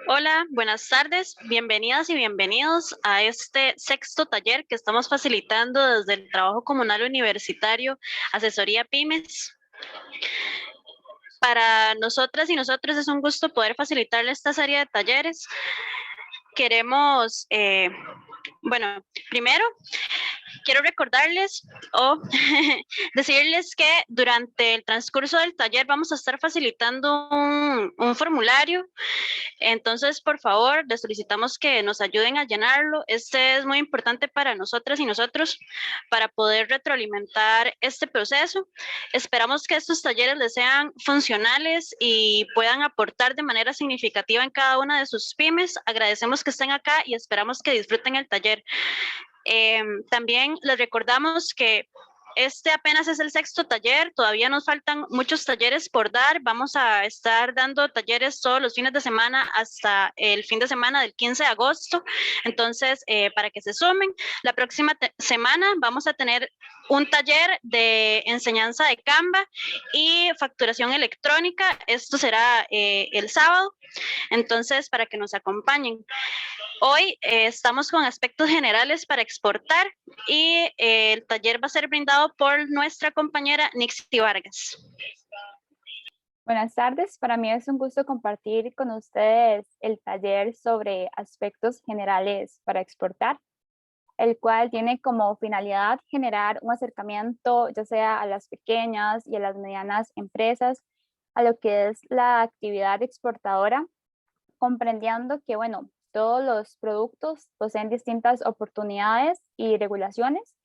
Hola, buenas tardes, bienvenidas y bienvenidos a este sexto taller que estamos facilitando desde el Trabajo Comunal Universitario, Asesoría Pymes. Para nosotras y nosotros es un gusto poder facilitarle esta serie de talleres. Queremos, bueno, primero quiero recordarles o decirles que durante el transcurso del taller vamos a estar facilitando un formulario. Entonces, por favor, les solicitamos que nos ayuden a llenarlo. Este es muy importante para nosotras y nosotros para poder retroalimentar este proceso. Esperamos que estos talleres les sean funcionales y puedan aportar de manera significativa en cada una de sus pymes. Agradecemos que estén acá y esperamos que disfruten el taller. También les recordamos que este apenas es el sexto taller, todavía nos faltan muchos talleres por dar. Vamos a estar dando talleres todos los fines de semana hasta el fin de semana del 15 de agosto. Entonces, para que se sumen, la próxima semana vamos a tener un taller de enseñanza de Canva y facturación electrónica. Esto será el sábado, entonces para que nos acompañen. Hoy estamos con aspectos generales para exportar y el taller va a ser brindado por nuestra compañera Nixie Vargas. Buenas tardes, para mí es un gusto compartir con ustedes el taller sobre aspectos generales para exportar, el cual tiene como finalidad generar un acercamiento ya sea a las pequeñas y a las medianas empresas a lo que es la actividad exportadora, comprendiendo que, bueno, todos los productos poseen distintas oportunidades y regulaciones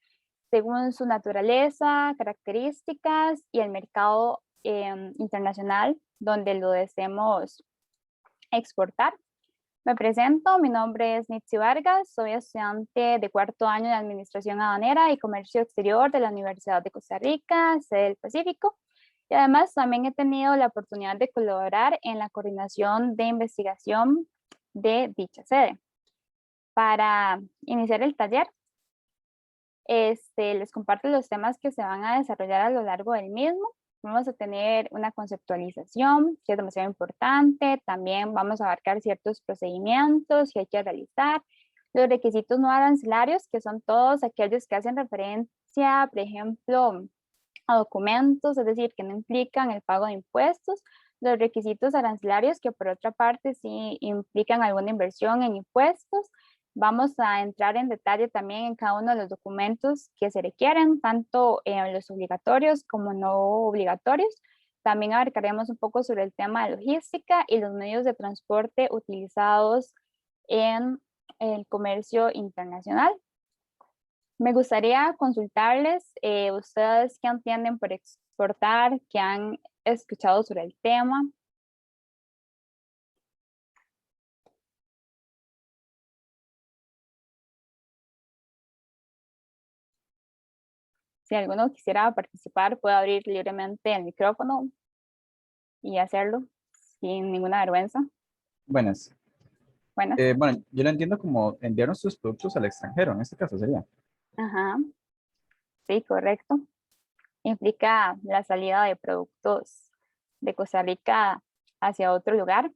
según su naturaleza, características y el mercado internacional donde lo deseemos exportar. Me presento, mi nombre es Nitsi Vargas, soy estudiante de cuarto año de Administración Aduanera y Comercio Exterior de la Universidad de Costa Rica, sede del Pacífico, y además también he tenido la oportunidad de colaborar en la coordinación de investigación de dicha sede. Para iniciar el taller, les comparto los temas que se van a desarrollar a lo largo del mismo. Vamos a tener una conceptualización, que es demasiado importante. También vamos a abarcar ciertos procedimientos que hay que realizar. Los requisitos no arancelarios, que son todos aquellos que hacen referencia, por ejemplo, a documentos, es decir, que no implican el pago de impuestos. Los requisitos arancelarios, que por otra parte sí implican alguna inversión en impuestos. Vamos a entrar en detalle también en cada uno de los documentos que se requieren, tanto los obligatorios como no obligatorios. También abarcaremos un poco sobre el tema de logística y los medios de transporte utilizados en el comercio internacional. Me gustaría consultarles, ustedes qué entienden por exportar, qué han escuchado sobre el tema. Si alguno quisiera participar, puede abrir libremente el micrófono y hacerlo sin ninguna vergüenza. Buenas. Buenas. Bueno, yo lo entiendo como enviar nuestros productos al extranjero, en este caso sería. Ajá. Sí, correcto. Implica la salida de productos de Costa Rica hacia otro lugar.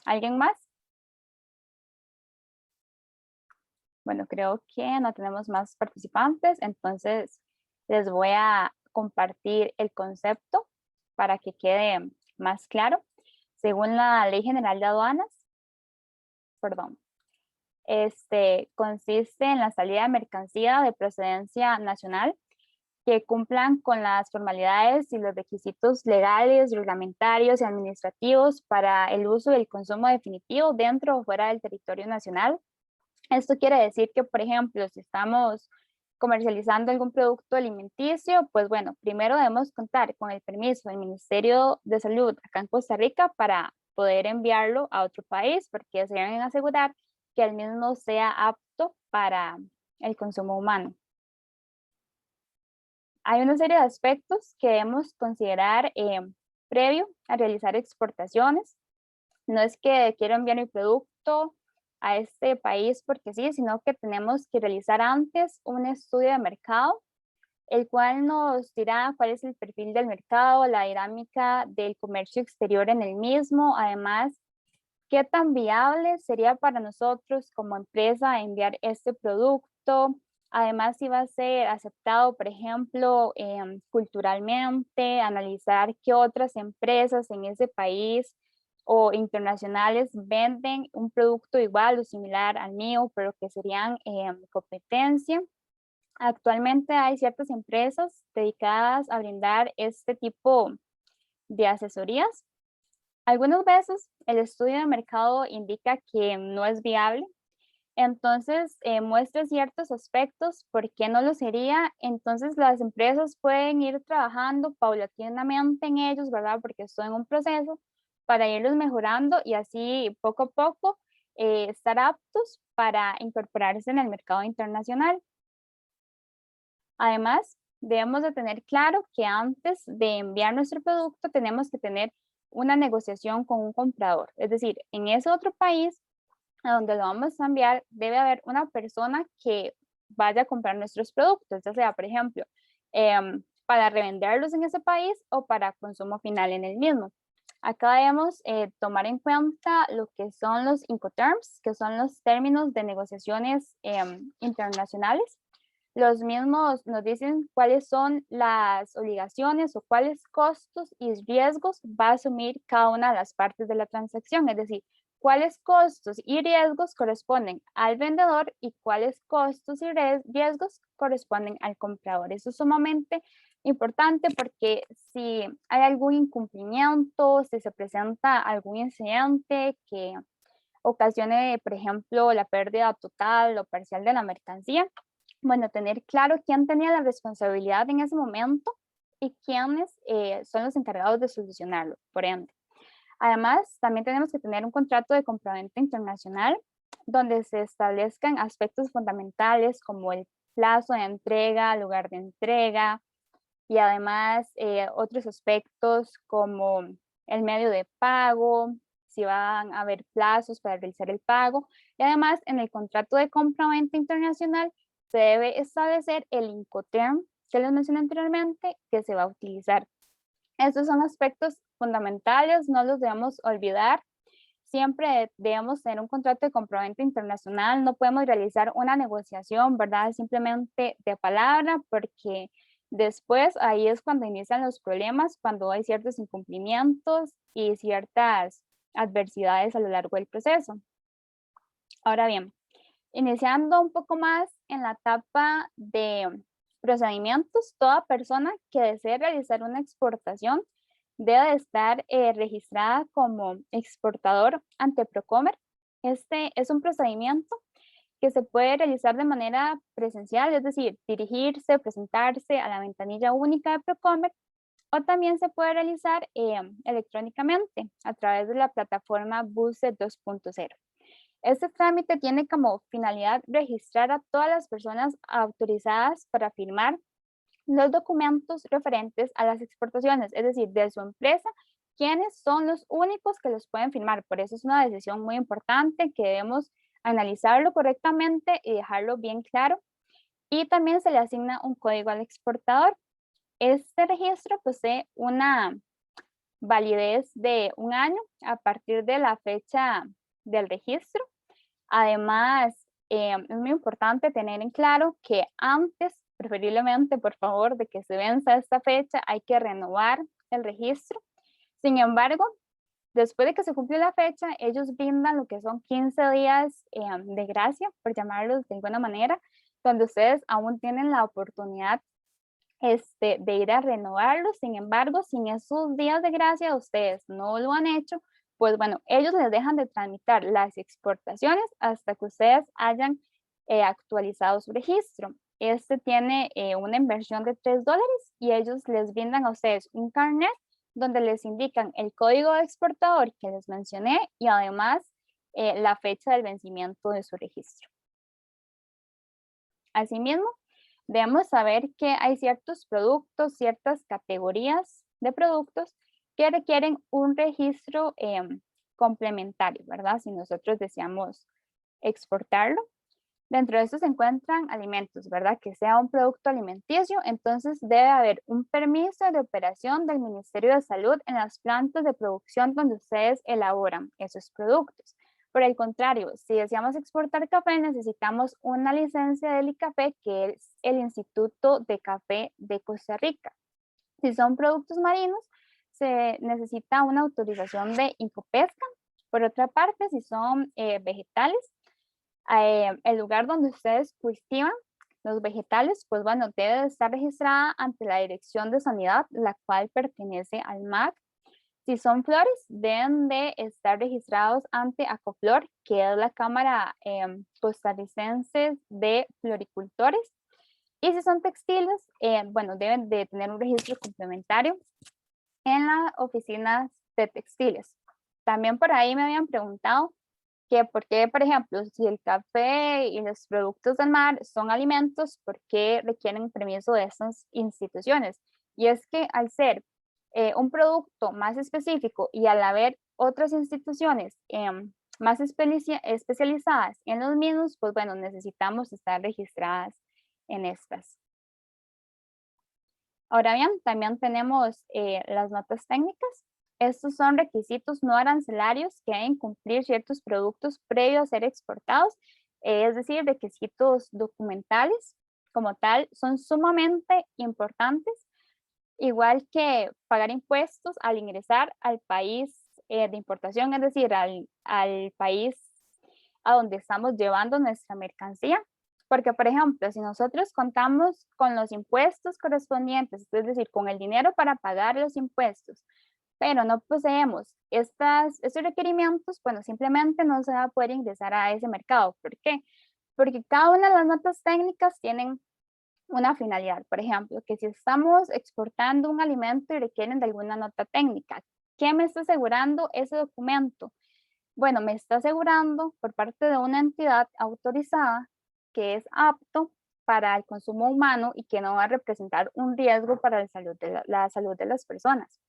¿Alguien más? Bueno, creo que no tenemos más participantes, entonces les voy a compartir el concepto para que quede más claro. Según la Ley General de Aduanas, consiste en la salida de mercancía de procedencia nacional que cumplan con las formalidades y los requisitos legales, reglamentarios y administrativos para el uso y el consumo definitivo dentro o fuera del territorio nacional. Esto quiere decir que, por ejemplo, si estamos comercializando algún producto alimenticio, pues bueno, primero debemos contar con el permiso del Ministerio de Salud acá en Costa Rica para poder enviarlo a otro país, porque se deben asegurar que el mismo sea apto para el consumo humano. Hay una serie de aspectos que debemos considerar previo a realizar exportaciones. No es que quiero enviar mi producto a este país porque sí, sino que tenemos que realizar antes un estudio de mercado, el cual nos dirá cuál es el perfil del mercado, la dinámica del comercio exterior en el mismo, además ¿Qué tan viable sería para nosotros como empresa enviar este producto? Además, si va a ser aceptado, por ejemplo, culturalmente, analizar qué otras empresas en ese país o internacionales venden un producto igual o similar al mío, pero que serían competencia. Actualmente hay ciertas empresas dedicadas a brindar este tipo de asesorías. Algunas veces el estudio de mercado indica que no es viable, entonces muestra ciertos aspectos, ¿por qué no lo sería? Entonces las empresas pueden ir trabajando paulatinamente en ellos, ¿verdad? Porque estoy en un proceso para irlos mejorando y así poco a poco estar aptos para incorporarse en el mercado internacional. Además, debemos de tener claro que antes de enviar nuestro producto tenemos que tener una negociación con un comprador. Es decir, en ese otro país a donde lo vamos a enviar, debe haber una persona que vaya a comprar nuestros productos, ya sea, por ejemplo, para revenderlos en ese país o para consumo final en el mismo. Acá debemos tomar en cuenta lo que son los Incoterms, que son los términos de negociaciones internacionales. Los mismos nos dicen cuáles son las obligaciones o cuáles costos y riesgos va a asumir cada una de las partes de la transacción, es decir, cuáles costos y riesgos corresponden al vendedor y cuáles costos y riesgos corresponden al comprador. Eso es sumamente importante porque si hay algún incumplimiento, si se presenta algún incidente que ocasione, por ejemplo, la pérdida total o parcial de la mercancía, bueno, tener claro quién tenía la responsabilidad en ese momento y quiénes son los encargados de solucionarlo, por ende. Además, también tenemos que tener un contrato de compraventa internacional donde se establezcan aspectos fundamentales como el plazo de entrega, lugar de entrega y además otros aspectos como el medio de pago, si van a haber plazos para realizar el pago. Y además, en el contrato de compraventa internacional se debe establecer el Incoterm que les mencioné anteriormente que se va a utilizar. Estos son aspectos fundamentales, no los debemos olvidar. Siempre debemos tener un contrato de compraventa internacional, no podemos realizar una negociación, ¿verdad? Simplemente de palabra, porque después ahí es cuando inician los problemas, cuando hay ciertos incumplimientos y ciertas adversidades a lo largo del proceso. Ahora bien, iniciando un poco más en la etapa de procedimientos, toda persona que desee realizar una exportación debe de estar registrada como exportador ante Procomer. Este es un procedimiento que se puede realizar de manera presencial, es decir, dirigirse, presentarse a la ventanilla única de Procomer, o también se puede realizar electrónicamente a través de la plataforma BUSE 2.0. Este trámite tiene como finalidad registrar a todas las personas autorizadas para firmar los documentos referentes a las exportaciones, es decir, de su empresa, quiénes son los únicos que los pueden firmar. Por eso es una decisión muy importante que debemos analizarlo correctamente y dejarlo bien claro. Y también se le asigna un código al exportador. Este registro posee una validez de 1 año a partir de la fecha del registro. Además, es muy importante tener en claro que antes, preferiblemente, por favor, de que se venza esta fecha, hay que renovar el registro. Sin embargo, después de que se cumple la fecha, ellos brindan lo que son 15 días de gracia, por llamarlos de alguna manera, donde ustedes aún tienen la oportunidad de ir a renovarlo. Sin embargo, sin esos días de gracia ustedes no lo han hecho, pues bueno, ellos les dejan de tramitar las exportaciones hasta que ustedes hayan actualizado su registro. Este tiene una inversión de $3 y ellos les brindan a ustedes un carnet donde les indican el código de exportador que les mencioné y además la fecha del vencimiento de su registro. Asimismo, debemos saber que hay ciertos productos, ciertas categorías de productos que requieren un registro complementario, ¿verdad? Si nosotros deseamos exportarlo. Dentro de estos se encuentran alimentos, ¿verdad? Que sea un producto alimenticio, entonces debe haber un permiso de operación del Ministerio de Salud en las plantas de producción donde ustedes elaboran esos productos. Por el contrario, si deseamos exportar café, necesitamos una licencia del ICAFE, que es el Instituto de Café de Costa Rica. Si son productos marinos, se necesita una autorización de Incopesca. Por otra parte, si son vegetales, el lugar donde ustedes cultivan los vegetales, pues bueno, debe estar registrada ante la Dirección de Sanidad, la cual pertenece al MAC. Si son flores, deben de estar registrados ante ACOFLOR, que es la Cámara Costarricense de Floricultores. Y si son textiles, bueno, deben de tener un registro complementario en las oficinas de textiles. También por ahí me habían preguntado que por qué, por ejemplo, si el café y los productos del mar son alimentos, ¿por qué requieren permiso de estas instituciones? Y es que al ser un producto más específico y al haber otras instituciones más especializadas en los mismos, pues bueno, necesitamos estar registradas en estas. Ahora bien, también tenemos las notas técnicas. Estos son requisitos no arancelarios que deben cumplir ciertos productos previos a ser exportados, es decir, requisitos documentales como tal son sumamente importantes, igual que pagar impuestos al ingresar al país de importación, es decir, al país a donde estamos llevando nuestra mercancía. Porque, por ejemplo, si nosotros contamos con los impuestos correspondientes, es decir, con el dinero para pagar los impuestos, pero no poseemos estos requerimientos, bueno, simplemente no se va a poder ingresar a ese mercado. ¿Por qué? Porque cada una de las notas técnicas tienen una finalidad. Por ejemplo, que si estamos exportando un alimento y requieren de alguna nota técnica, ¿qué me está asegurando ese documento? Bueno, me está asegurando por parte de una entidad autorizada que es apto para el consumo humano y que no va a representar un riesgo para la salud de las personas.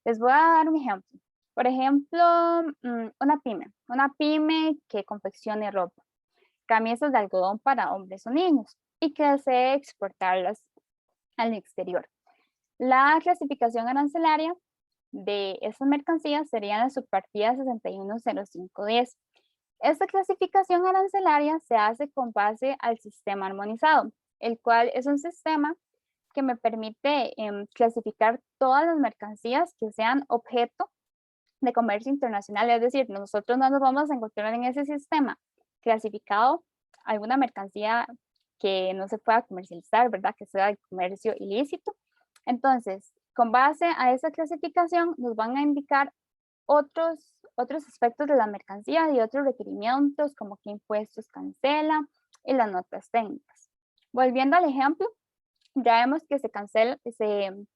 Les voy a dar un ejemplo. Por ejemplo, una pyme que confeccione ropa, camisas de algodón para hombres o niños y que desee exportarlas al exterior. La clasificación arancelaria de esas mercancías sería la subpartida 610510. Esta clasificación arancelaria se hace con base al sistema armonizado, el cual es un sistema que me permite clasificar todas las mercancías que sean objeto de comercio internacional. Es decir, nosotros no nos vamos a encontrar en ese sistema clasificado alguna mercancía que no se pueda comercializar, ¿verdad? Que sea de comercio ilícito. Entonces, con base a esa clasificación, nos van a indicar otros aspectos de la mercancía y otros requerimientos, como qué impuestos cancela y las notas técnicas. Volviendo al ejemplo, ya vemos que se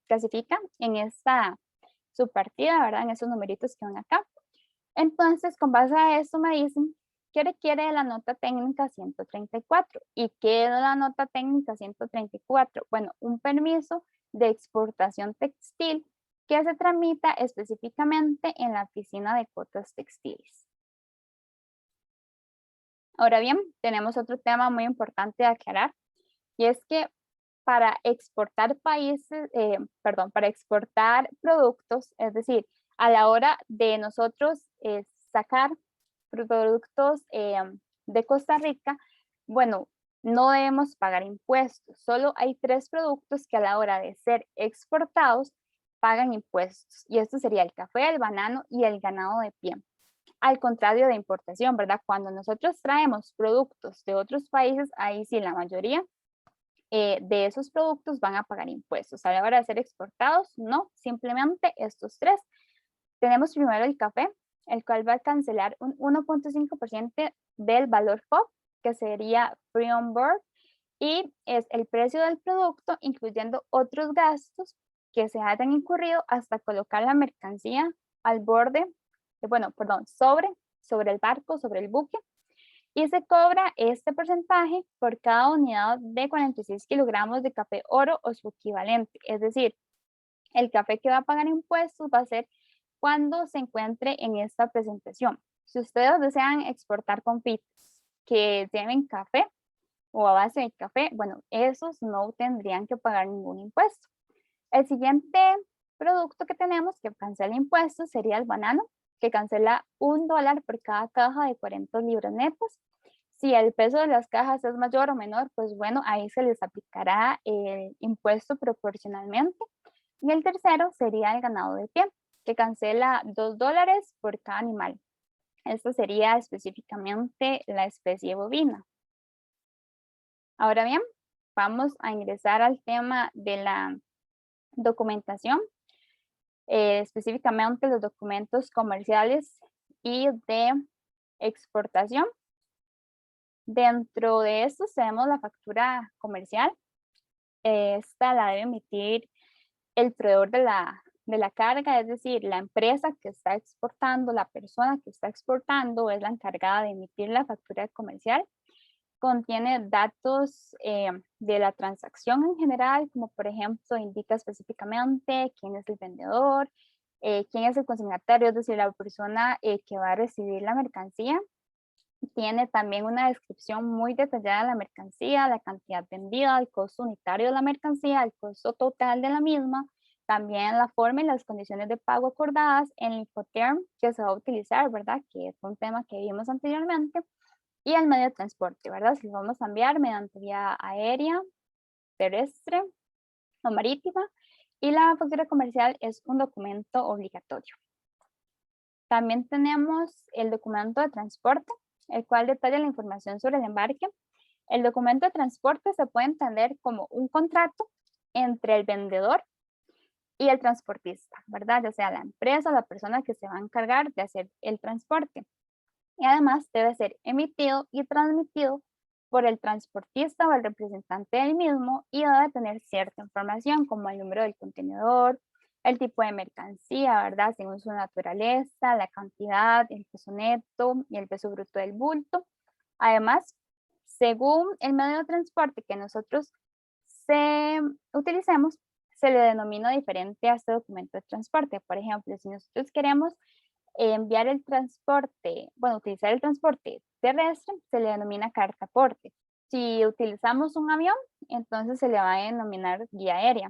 clasifica en esta subpartida, ¿verdad? En esos numeritos que van acá. Entonces, con base a eso me dicen qué requiere la nota técnica 134. ¿Y qué es la nota técnica 134? Bueno, un permiso de exportación textil que se tramita específicamente en la Oficina de Cuotas Textiles. Ahora bien, tenemos otro tema muy importante de aclarar, y es que para exportar para exportar productos, es decir, a la hora de nosotros sacar productos de Costa Rica, bueno, no debemos pagar impuestos. Solo hay 3 productos que a la hora de ser exportados pagan impuestos. Y esto sería el café, el banano y el ganado de pie. Al contrario de importación, ¿verdad? Cuando nosotros traemos productos de otros países, ahí sí la mayoría de esos productos van a pagar impuestos. A la hora de ser exportados, no, simplemente estos 3. Tenemos primero el café, el cual va a cancelar un 1.5% del valor FOB, que sería Free on Board, y es el precio del producto, incluyendo otros gastos que se hayan incurrido hasta colocar la mercancía al borde, sobre el barco, sobre el buque, y se cobra este porcentaje por cada unidad de 46 kilogramos de café oro o su equivalente. Es decir, el café que va a pagar impuestos va a ser cuando se encuentre en esta presentación. Si ustedes desean exportar confites que lleven café, o a base de café, bueno, esos no tendrían que pagar ningún impuesto. El siguiente producto que tenemos que cancela impuestos sería el banano, que cancela $1 por cada caja de 40 libras netas. Si el peso de las cajas es mayor o menor, pues bueno, ahí se les aplicará el impuesto proporcionalmente. Y el tercero sería el ganado de pie, que cancela $2 por cada animal. Esto sería específicamente la especie bovina. Ahora bien, vamos a ingresar al tema de la documentación, específicamente los documentos comerciales y de exportación. Dentro de estos tenemos la factura comercial. Esta la debe emitir el proveedor de la carga, es decir, la empresa que está exportando, la persona que está exportando es la encargada de emitir la factura comercial. Contiene datos de la transacción en general, como por ejemplo indica específicamente quién es el vendedor, quién es el consignatario, es decir, la persona que va a recibir la mercancía. Tiene también una descripción muy detallada de la mercancía, la cantidad vendida, el costo unitario de la mercancía, el costo total de la misma, también la forma y las condiciones de pago acordadas, el Incoterm que se va a utilizar, ¿verdad? Que es un tema que vimos anteriormente, y el medio de transporte, ¿verdad? Si lo vamos a enviar mediante vía aérea, terrestre o marítima, y la factura comercial es un documento obligatorio. También tenemos el documento de transporte, el cual detalla la información sobre el embarque. El documento de transporte se puede entender como un contrato entre el vendedor y el transportista, ¿verdad? Ya sea la empresa o la persona que se va a encargar de hacer el transporte. Y además debe ser emitido y transmitido por el transportista o el representante del mismo y debe tener cierta información como el número del contenedor, el tipo de mercancía, ¿verdad? Según su naturaleza, la cantidad, el peso neto y el peso bruto del bulto. Además, según el medio de transporte que nosotros utilicemos, se le denomina diferente a este documento de transporte. Por ejemplo, si nosotros queremos enviar el transporte, bueno, utilizar el transporte terrestre, se le denomina carta aporte. Si utilizamos un avión, entonces se le va a denominar vía aérea.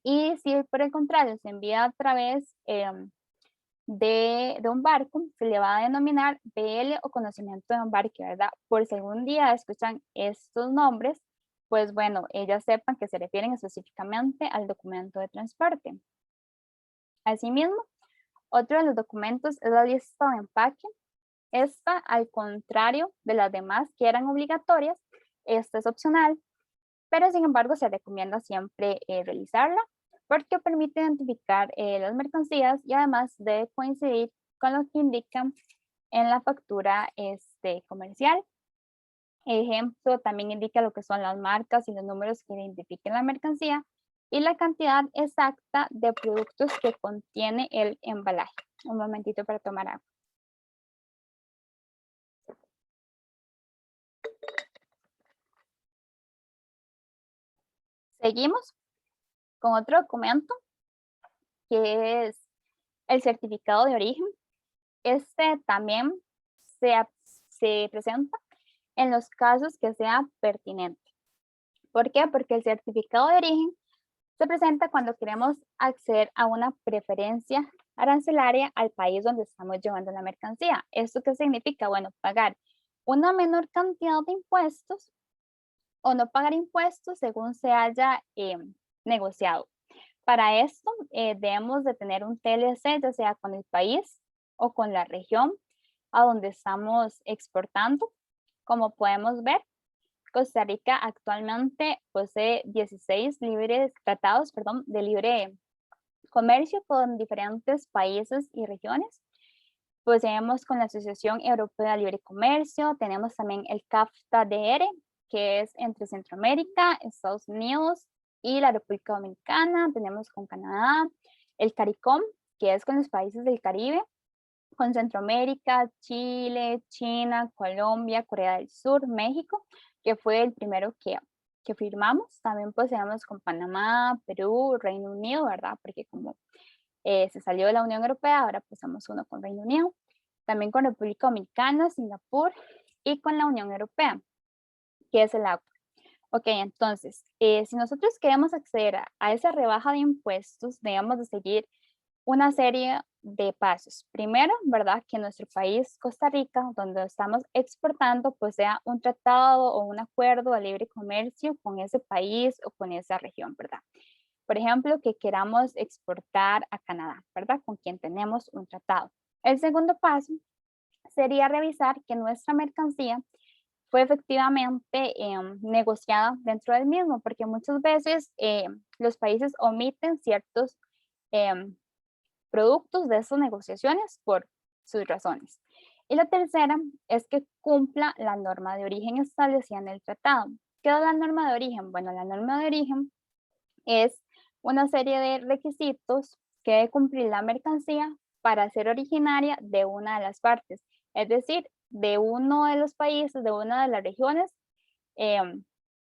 Y si por el contrario se envía a través de un barco, se le va a denominar BL o conocimiento de embarque, ¿verdad? Por si algún día escuchan estos nombres, pues bueno, ellas sepan que se refieren específicamente al documento de transporte. Asimismo, otro de los documentos es la lista de empaque. Esta, al contrario de las demás que eran obligatorias, esta es opcional, pero sin embargo se recomienda siempre realizarla porque permite identificar las mercancías y además debe coincidir con lo que indican en la factura comercial. Ejemplo, también indica lo que son las marcas y los números que identifiquen la mercancía y la cantidad exacta de productos que contiene el embalaje. Un momentito para tomar agua. Seguimos con otro documento que es el certificado de origen. Este también se presenta en los casos que sea pertinente. ¿Por qué? Porque el certificado de origen se presenta cuando queremos acceder a una preferencia arancelaria al país donde estamos llevando la mercancía. ¿Esto qué significa? Bueno, pagar una menor cantidad de impuestos o no pagar impuestos según se haya negociado. Para esto debemos de tener un TLC, ya sea con el país o con la región a donde estamos exportando. Como podemos ver, Costa Rica actualmente posee 16 tratados de libre comercio con diferentes países y regiones. Poseemos con la Asociación Europea de Libre Comercio, tenemos también el CAFTA-DR, que es entre Centroamérica, Estados Unidos y la República Dominicana. Tenemos con Canadá, el CARICOM, que es con los países del Caribe, con Centroamérica, Chile, China, Colombia, Corea del Sur, México, que fue el primero que firmamos. También poseemos con Panamá, Perú, Reino Unido, ¿verdad? Porque como se salió de la Unión Europea, ahora pasamos uno con Reino Unido, también con República Dominicana, Singapur y con la Unión Europea, ¿Qué es el agua? Ok, entonces, si nosotros queremos acceder a esa rebaja de impuestos, debemos de seguir una serie de pasos. Primero, ¿verdad? Que nuestro país, Costa Rica, donde estamos exportando, pues sea un tratado o un acuerdo de libre comercio con ese país o con esa región, ¿verdad? Por ejemplo, que queramos exportar a Canadá, ¿verdad? Con quien tenemos un tratado. El segundo paso sería revisar que nuestra mercancía fue efectivamente negociada dentro del mismo, porque muchas veces los países omiten ciertos productos de esas negociaciones por sus razones. Y la tercera es que cumpla la norma de origen establecida en el tratado. ¿Qué es la norma de origen? Bueno, la norma de origen es una serie de requisitos que debe cumplir la mercancía para ser originaria de una de las partes, es decir, de uno de los países, de una de las regiones en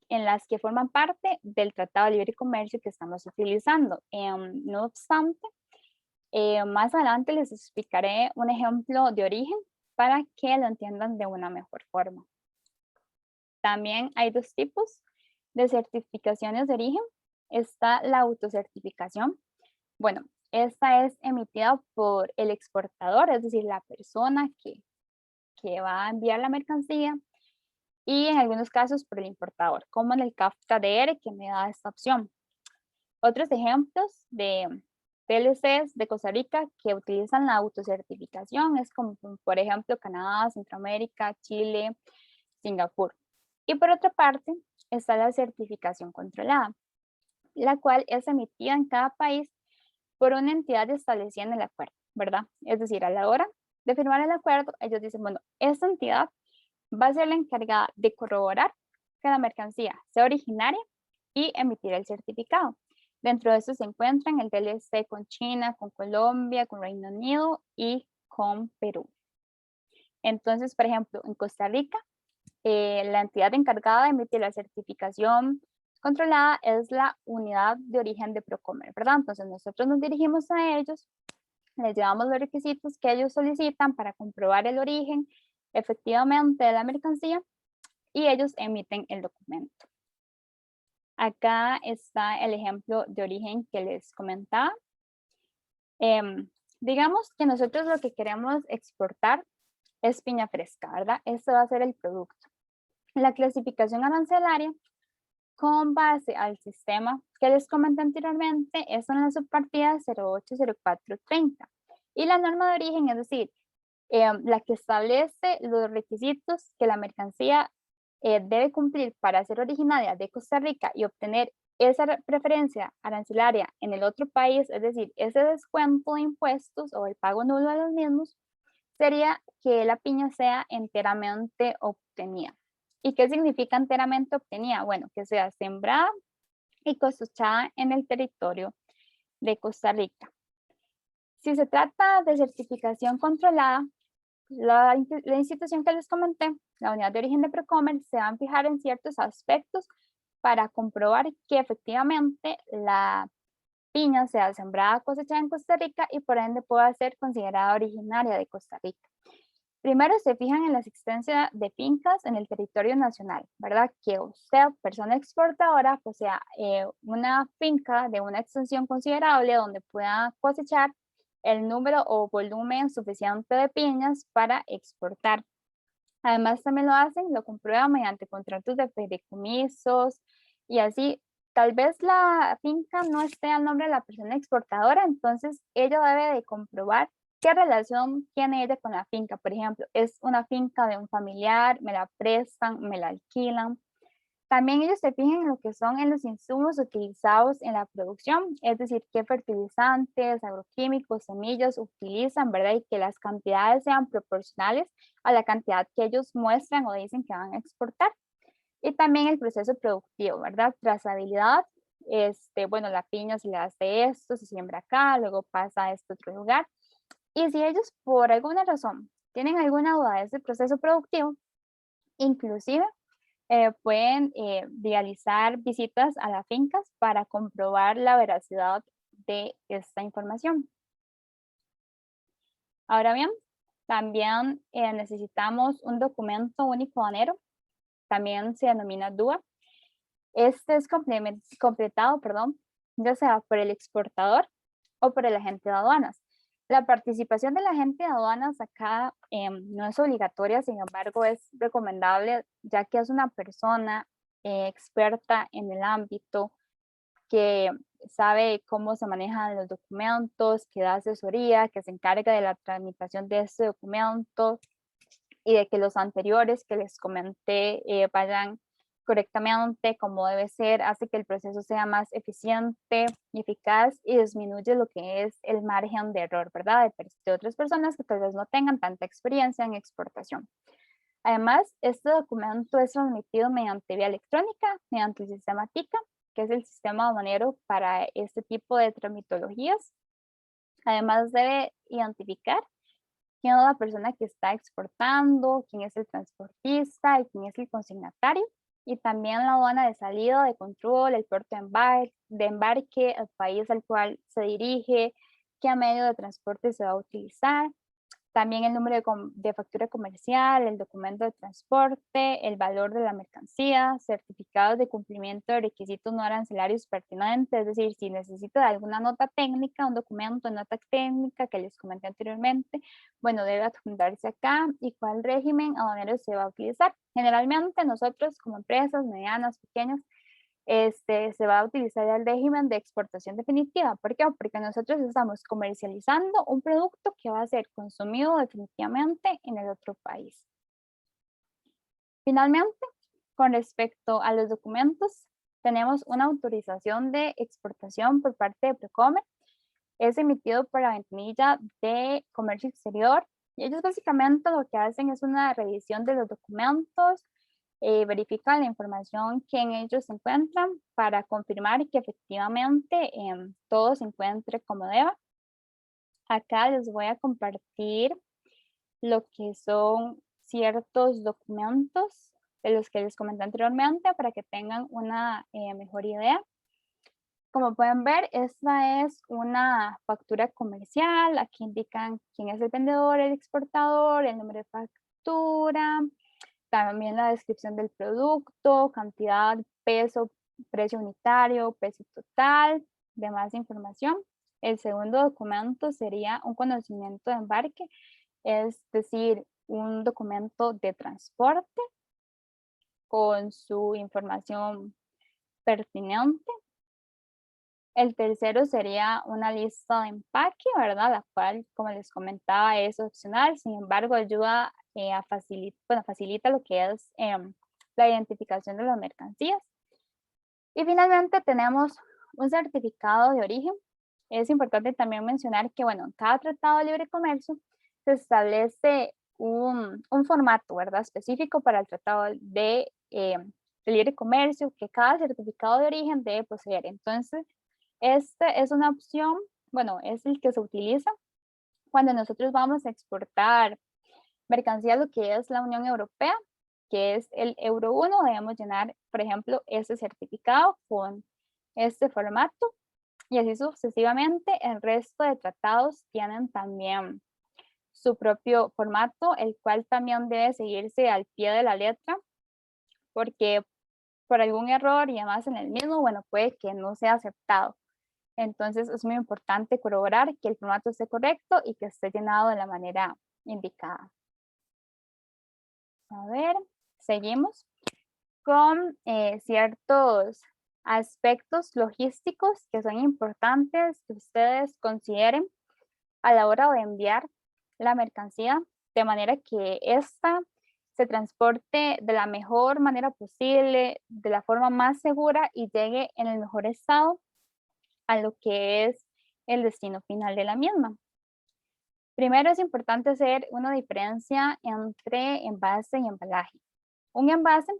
las que forman parte del Tratado de Libre Comercio que estamos utilizando. No obstante, más adelante les explicaré un ejemplo de origen para que lo entiendan de una mejor forma. También hay dos tipos de certificaciones de origen. Está la autocertificación. Bueno, esta es emitida por el exportador, es decir, la persona que va a enviar la mercancía, y en algunos casos por el importador, como en el CAF-KDR que me da esta opción. Otros ejemplos de TLCs de Costa Rica que utilizan la autocertificación es como por ejemplo Canadá, Centroamérica, Chile, Singapur. Y por otra parte está la certificación controlada, la cual es emitida en cada país por una entidad establecida en el acuerdo, ¿verdad? Es decir, a la hora de firmar el acuerdo, ellos dicen, bueno, esta entidad va a ser la encargada de corroborar que la mercancía sea originaria y emitir el certificado. Dentro de eso se encuentran el TLC con China, con Colombia, con Reino Unido y con Perú. Entonces, por ejemplo, en Costa Rica, la entidad encargada de emitir la certificación controlada es la unidad de origen de Procomer, ¿verdad? Entonces nosotros nos dirigimos a ellos, les llevamos los requisitos que ellos solicitan para comprobar el origen efectivamente de la mercancía y ellos emiten el documento. Acá está el ejemplo de origen que les comentaba. Digamos que nosotros lo que queremos exportar es piña fresca, ¿verdad? Este va a ser el producto. La clasificación arancelaria con base al sistema que les comenté anteriormente es en la subpartida 080430. Y la norma de origen, es decir, la que establece los requisitos que la mercancía debe cumplir para ser originaria de Costa Rica y obtener esa preferencia arancelaria en el otro país, es decir, ese descuento de impuestos o el pago nulo de los mismos, sería que la piña sea enteramente obtenida. ¿Y qué significa enteramente obtenida? Bueno, que sea sembrada y cosechada en el territorio de Costa Rica. Si se trata de certificación controlada, la institución que les comenté, la unidad de origen de Procomer, se van a fijar en ciertos aspectos para comprobar que efectivamente la piña sea sembrada, cosechada en Costa Rica y por ende pueda ser considerada originaria de Costa Rica. Primero se fijan en la existencia de fincas en el territorio nacional, ¿verdad? Que usted, persona exportadora, posea una finca de una extensión considerable donde pueda cosechar el número o volumen suficiente de piñas para exportar. Además también lo comprueban mediante contratos de fideicomisos y así. Tal vez la finca no esté al nombre de la persona exportadora, entonces ella debe de comprobar qué relación tiene ella con la finca. Por ejemplo, es una finca de un familiar, me la prestan, me la alquilan. También ellos se fijan en lo que son en los insumos utilizados en la producción, es decir, qué fertilizantes, agroquímicos, semillas utilizan, ¿verdad? Y que las cantidades sean proporcionales a la cantidad que ellos muestran o dicen que van a exportar. Y también el proceso productivo, ¿verdad? Trazabilidad, bueno, la piña se le hace esto, se siembra acá, luego pasa a este otro lugar. Y si ellos por alguna razón tienen alguna duda de ese proceso productivo, inclusive pueden realizar visitas a las fincas para comprobar la veracidad de esta información. Ahora bien, también necesitamos un documento único aduanero también se denomina DUA. Este es completado, ya sea por el exportador o por el agente de aduanas. La participación del agente de aduanas acá no es obligatoria, sin embargo es recomendable, ya que es una persona experta en el ámbito, que sabe cómo se manejan los documentos, que da asesoría, que se encarga de la tramitación de este documento y de que los anteriores que les comenté vayan correctamente como debe ser, hace que el proceso sea más eficiente y eficaz y disminuye lo que es el margen de error, ¿verdad? De otras personas que tal vez no tengan tanta experiencia en exportación. Además, este documento es transmitido mediante vía electrónica, mediante el sistema TICA, que es el sistema aduanero para este tipo de tramitologías. Además, debe identificar quién es la persona que está exportando, quién es el transportista y quién es el consignatario. Y también la aduana de salida, de control, el puerto de embarque, el país al cual se dirige, qué medio de transporte se va a utilizar. También el número de factura comercial, el documento de transporte, el valor de la mercancía, certificados de cumplimiento de requisitos no arancelarios pertinentes, es decir, si necesito de alguna nota técnica, un documento de nota técnica que les comenté anteriormente, bueno, debe adjuntarse acá y cuál régimen aduanero se va a utilizar. Generalmente nosotros como empresas medianas, pequeñas, se va a utilizar el régimen de exportación definitiva. ¿Por qué? Porque nosotros estamos comercializando un producto que va a ser consumido definitivamente en el otro país. Finalmente, con respecto a los documentos, tenemos una autorización de exportación por parte de Procomer. Es emitido por la ventanilla de comercio exterior. Y ellos básicamente lo que hacen es una revisión de los documentos, verifican la información que en ellos se encuentran para confirmar que efectivamente todo se encuentre como deba. Acá les voy a compartir lo que son ciertos documentos de los que les comenté anteriormente para que tengan una mejor idea. Como pueden ver, esta es una factura comercial. Aquí indican quién es el vendedor, el exportador, el número de factura, también la descripción del producto, cantidad, peso, precio unitario, precio total, demás información. El segundo documento sería un conocimiento de embarque, es decir, un documento de transporte con su información pertinente. El tercero sería una lista de empaque, ¿verdad? La cual, como les comentaba, es opcional, sin embargo, ayuda facilita lo que es la identificación de las mercancías. Y finalmente tenemos un certificado de origen. Es importante también mencionar que, bueno, en cada tratado de libre comercio se establece un formato, ¿verdad? Específico para el tratado de libre comercio que cada certificado de origen debe poseer. Entonces, este es una opción, bueno, es el que se utiliza cuando nosotros vamos a exportar mercancía a lo que es la Unión Europea, que es el Euro 1, debemos llenar, por ejemplo, este certificado con este formato y así sucesivamente. El resto de tratados tienen también su propio formato, el cual también debe seguirse al pie de la letra, porque por algún error y además en el mismo, bueno, puede que no sea aceptado. Entonces es muy importante corroborar que el formato esté correcto y que esté llenado de la manera indicada. A ver, seguimos con ciertos aspectos logísticos que son importantes que ustedes consideren a la hora de enviar la mercancía, de manera que ésta se transporte de la mejor manera posible, de la forma más segura y llegue en el mejor estado a lo que es el destino final de la misma. Primero es importante hacer una diferencia entre envase y embalaje. Un envase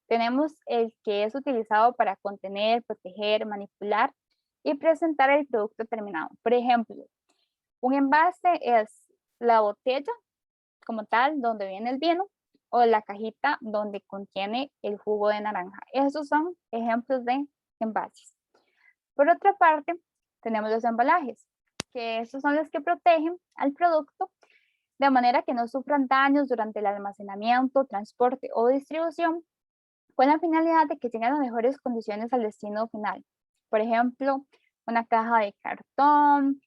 tenemos el que es utilizado para contener, proteger, manipular y presentar el producto terminado. Por ejemplo, un envase es la botella como tal, donde viene el vino, o la cajita donde contiene el jugo de naranja. Esos son ejemplos de envases. Por otra parte, tenemos los embalajes, que estos son los que protegen al producto de manera que no sufran daños durante el almacenamiento, transporte o distribución con la finalidad de que tengan las mejores condiciones al destino final. Por ejemplo, una caja de cartón,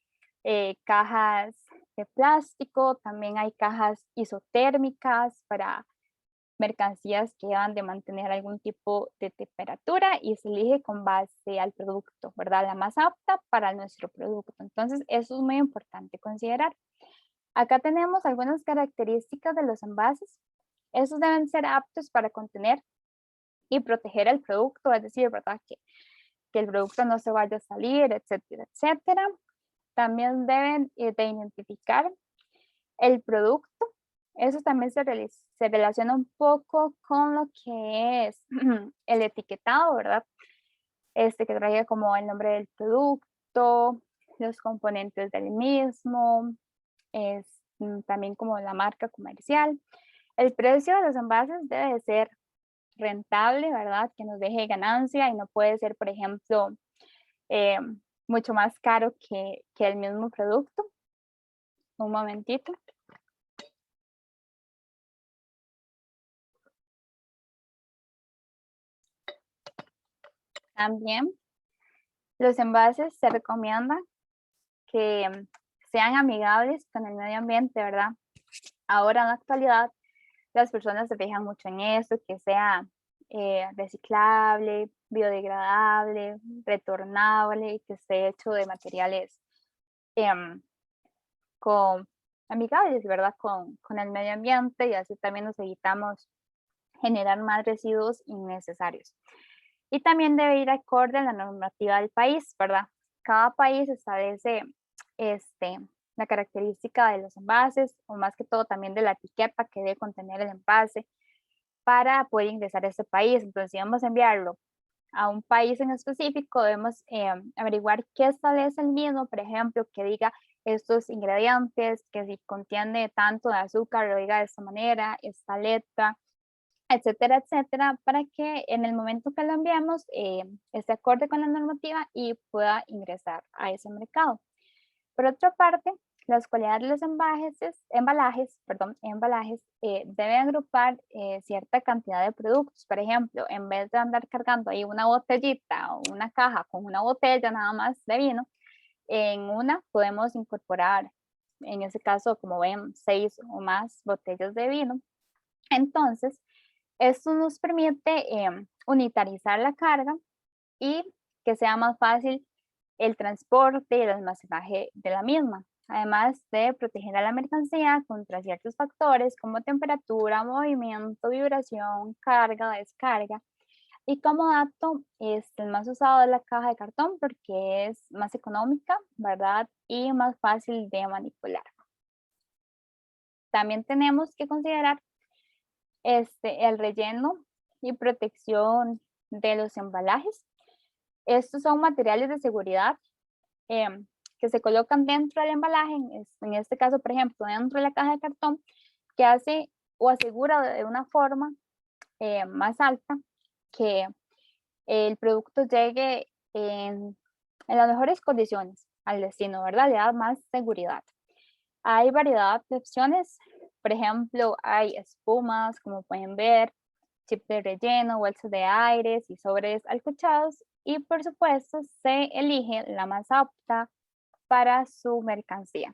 cajas de plástico, también hay cajas isotérmicas para mercancías que van de mantener algún tipo de temperatura y se elige con base al producto, ¿verdad? La más apta para nuestro producto. Entonces, eso es muy importante considerar. Acá tenemos algunas características de los envases. Estos deben ser aptos para contener y proteger el producto, es decir, ¿verdad? Que el producto no se vaya a salir, etcétera, etcétera. También deben de identificar el producto. Eso también se relaciona un poco con lo que es el etiquetado, ¿verdad? Que traiga como el nombre del producto, los componentes del mismo, también como la marca comercial. El precio de los envases debe de ser rentable, ¿verdad? Que nos deje ganancia y no puede ser, por ejemplo, mucho más caro que el mismo producto. Un momentito. También los envases se recomienda que sean amigables con el medio ambiente, ¿verdad? Ahora en la actualidad las personas se fijan mucho en eso, que sea reciclable, biodegradable, retornable y que esté hecho de materiales amigables, ¿verdad? Con el medio ambiente y así también nos evitamos generar más residuos innecesarios. Y también debe ir acorde a la normativa del país, ¿verdad? Cada país establece la característica de los envases o más que todo también de la etiqueta que debe contener el envase para poder ingresar a ese país. Entonces, si vamos a enviarlo a un país en específico, debemos averiguar qué establece el mismo, por ejemplo, que diga estos ingredientes, que si contiene tanto de azúcar, lo diga de esta manera, esta letra, etcétera, etcétera, para que en el momento que lo enviamos esté acorde con la normativa y pueda ingresar a ese mercado. Por otra parte, las cualidades de los embalajes deben agrupar cierta cantidad de productos. Por ejemplo, en vez de andar cargando ahí una botellita o una caja con una botella nada más de vino, en una podemos incorporar, en ese caso, como ven, 6 o más botellas de vino. Entonces, esto nos permite unitarizar la carga y que sea más fácil el transporte y el almacenaje de la misma, además de proteger a la mercancía contra ciertos factores como temperatura, movimiento, vibración, carga, descarga. Y como dato, el más usado es la caja de cartón porque es más económica, ¿verdad? Y más fácil de manipular. También tenemos que considerar el relleno y protección de los embalajes. Estos son materiales de seguridad que se colocan dentro del embalaje, en este caso, por ejemplo, dentro de la caja de cartón, que hace o asegura de una forma más alta que el producto llegue en las mejores condiciones al destino, ¿verdad? Le da más seguridad. Hay variedad de opciones, por ejemplo, hay espumas, como pueden ver, chip de relleno, bolsas de aires y sobres alcochados, y por supuesto se elige la más apta para su mercancía.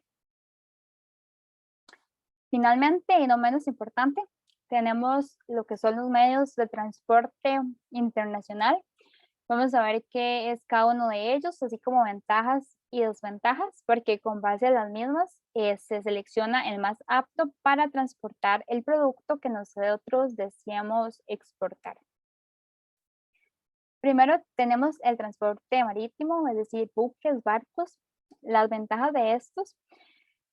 Finalmente, y no menos importante, tenemos lo que son los medios de transporte internacional. Vamos a ver qué es cada uno de ellos, así como ventajas y desventajas, porque con base a las mismas se selecciona el más apto para transportar el producto que nosotros deseamos exportar. Primero tenemos el transporte marítimo, es decir, buques, barcos. Las ventajas de estos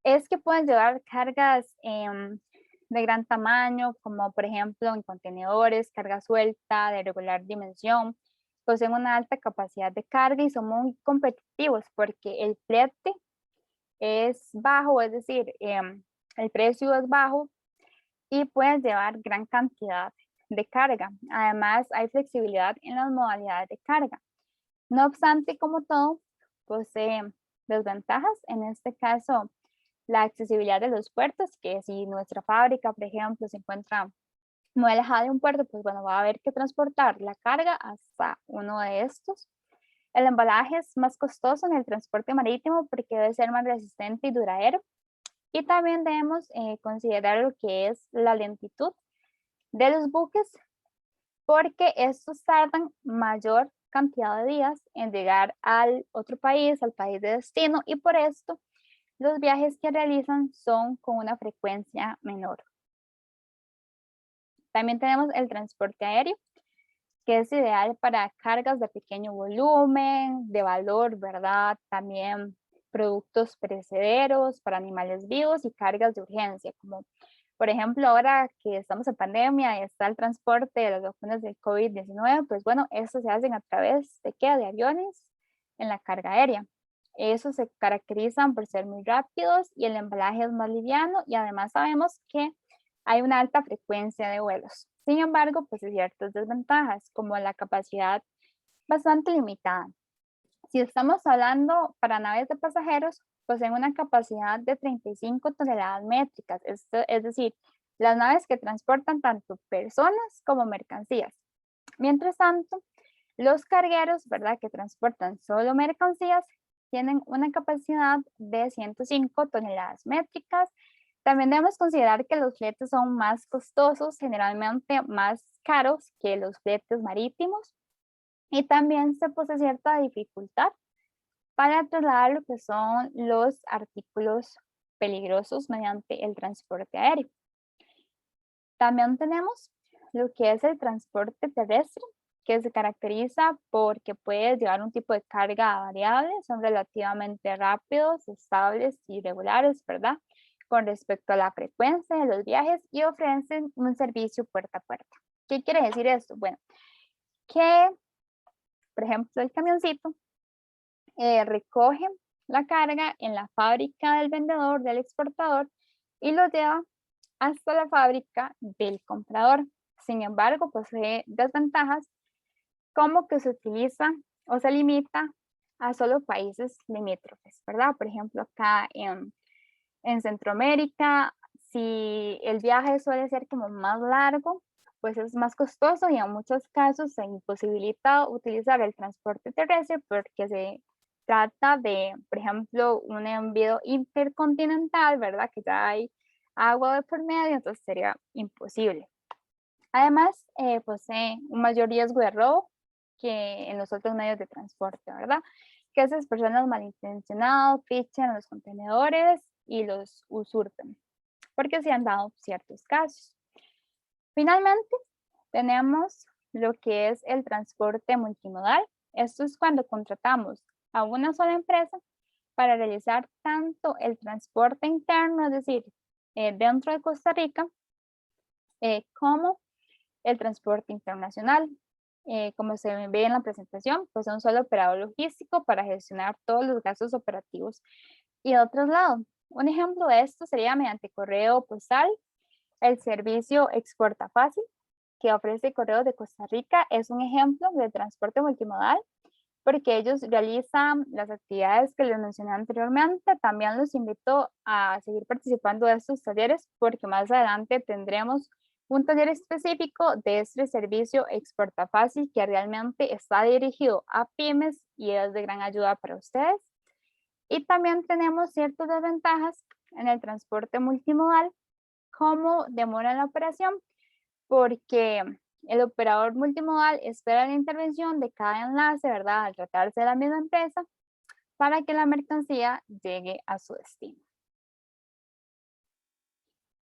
es que pueden llevar cargas de gran tamaño, como por ejemplo en contenedores, carga suelta de regular dimensión, poseen una alta capacidad de carga y son muy competitivos porque el flete es bajo, es decir, el precio es bajo y pueden llevar gran cantidad de carga. Además, hay flexibilidad en las modalidades de carga. No obstante, como todo, posee desventajas. En este caso, la accesibilidad de los puertos, que si nuestra fábrica, por ejemplo, se encuentra muy alejada de un puerto, pues bueno, va a haber que transportar la carga hasta uno de estos. El embalaje es más costoso en el transporte marítimo porque debe ser más resistente y duradero. Y también debemos considerar lo que es la lentitud de los buques, porque estos tardan mayor cantidad de días en llegar al otro país, al país de destino, y por esto los viajes que realizan son con una frecuencia menor. También tenemos el transporte aéreo, que es ideal para cargas de pequeño volumen, de valor, ¿verdad? También productos perecederos para animales vivos y cargas de urgencia, como por ejemplo ahora que estamos en pandemia y está el transporte de las vacunas del COVID-19, pues bueno, eso se hacen a través de ¿qué? De aviones en la carga aérea. Esos se caracterizan por ser muy rápidos y el embalaje es más liviano y además sabemos que hay una alta frecuencia de vuelos. Sin embargo, pues hay ciertas desventajas, como la capacidad bastante limitada. Si estamos hablando para naves de pasajeros, poseen una capacidad de 35 toneladas métricas, es decir, las naves que transportan tanto personas como mercancías. Mientras tanto, los cargueros, ¿verdad?, que transportan solo mercancías, tienen una capacidad de 105 toneladas métricas. También debemos considerar que los fletes son más costosos, generalmente más caros que los fletes marítimos, y también se posee cierta dificultad para trasladar lo que son los artículos peligrosos mediante el transporte aéreo. También tenemos lo que es el transporte terrestre, que se caracteriza porque puede llevar un tipo de carga variable, son relativamente rápidos, estables y regulares, ¿verdad? Con respecto a la frecuencia de los viajes y ofrecen un servicio puerta a puerta. ¿Qué quiere decir esto? Bueno, que, por ejemplo, el camioncito recoge la carga en la fábrica del vendedor, del exportador, y lo lleva hasta la fábrica del comprador. Sin embargo, posee desventajas como que se utiliza o se limita a solo países limítrofes, ¿verdad? Por ejemplo, acá en Centroamérica, si el viaje suele ser como más largo, pues es más costoso y en muchos casos se imposibilita utilizar el transporte terrestre porque se trata de, por ejemplo, un envío intercontinental, ¿verdad? Que ya hay agua de por medio, entonces sería imposible. Además, posee un mayor riesgo de robo que en los otros medios de transporte, ¿verdad? Que esas personas malintencionadas fichan los contenedores y los usurpen, porque se han dado ciertos casos. Finalmente, tenemos lo que es el transporte multimodal. Esto es cuando contratamos a una sola empresa para realizar tanto el transporte interno, es decir, dentro de Costa Rica, como el transporte internacional. Como se ve en la presentación, pues un solo operador logístico para gestionar todos los gastos operativos y de otros lados. Un ejemplo de esto sería mediante correo postal, el servicio Exporta Fácil, que ofrece Correos de Costa Rica, es un ejemplo de transporte multimodal porque ellos realizan las actividades que les mencioné anteriormente. También los invito a seguir participando de estos talleres porque más adelante tendremos un taller específico de este servicio Exporta Fácil que realmente está dirigido a pymes y es de gran ayuda para ustedes. Y también tenemos ciertas desventajas en el transporte multimodal, como demora en la operación, porque el operador multimodal espera la intervención de cada enlace, ¿verdad? Al tratarse de la misma empresa, para que la mercancía llegue a su destino.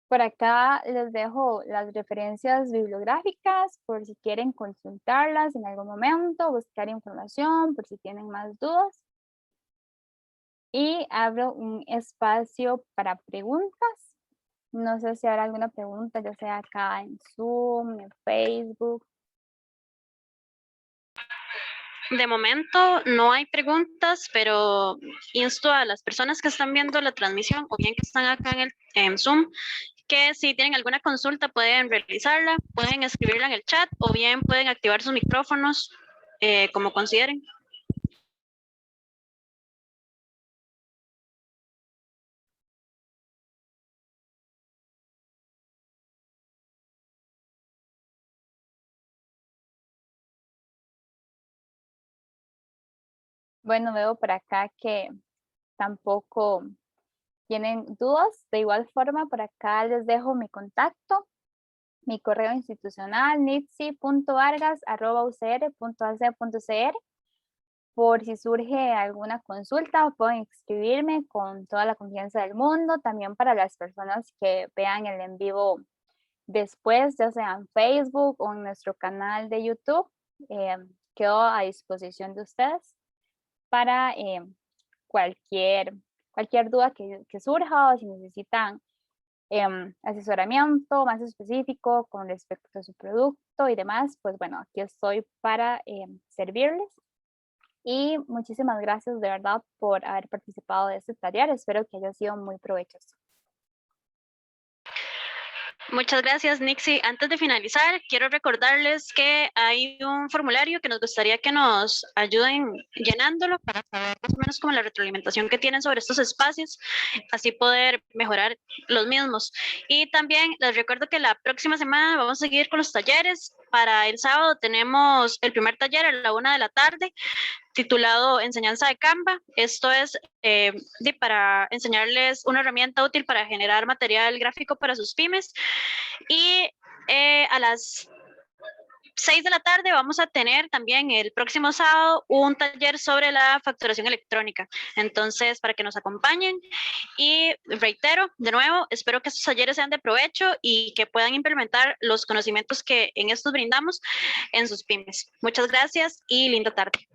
Por acá les dejo las referencias bibliográficas por si quieren consultarlas en algún momento, buscar información, por si tienen más dudas. Y abro un espacio para preguntas. No sé si habrá alguna pregunta, ya sea acá en Zoom, en Facebook. De momento no hay preguntas, pero insto a las personas que están viendo la transmisión o bien que están acá en Zoom, que si tienen alguna consulta pueden realizarla, pueden escribirla en el chat o bien pueden activar sus micrófonos como consideren. Bueno, veo por acá que tampoco tienen dudas. De igual forma, por acá les dejo mi contacto, mi correo institucional, nitsi.vargas@ucr.ac.cr. Por si surge alguna consulta, pueden escribirme con toda la confianza del mundo. También para las personas que vean el en vivo después, ya sea en Facebook o en nuestro canal de YouTube, quedo a disposición de ustedes para cualquier duda que surja, o si necesitan asesoramiento más específico con respecto a su producto y demás, pues bueno, aquí estoy para servirles. Y muchísimas gracias de verdad por haber participado de este taller. Espero que haya sido muy provechoso. Muchas gracias, Nixie. Antes de finalizar, quiero recordarles que hay un formulario que nos gustaría que nos ayuden llenándolo para saber más o menos como la retroalimentación que tienen sobre estos espacios, así poder mejorar los mismos. Y también les recuerdo que la próxima semana vamos a seguir con los talleres. Para el sábado tenemos el primer taller a la 1 de la tarde, titulado Enseñanza de Canva. Esto es para enseñarles una herramienta útil para generar material gráfico para sus pymes. Y a las 6 de la tarde vamos a tener también el próximo sábado un taller sobre la facturación electrónica. Entonces, para que nos acompañen, y reitero, de nuevo, espero que estos talleres sean de provecho y que puedan implementar los conocimientos que en estos brindamos en sus pymes. Muchas gracias y linda tarde.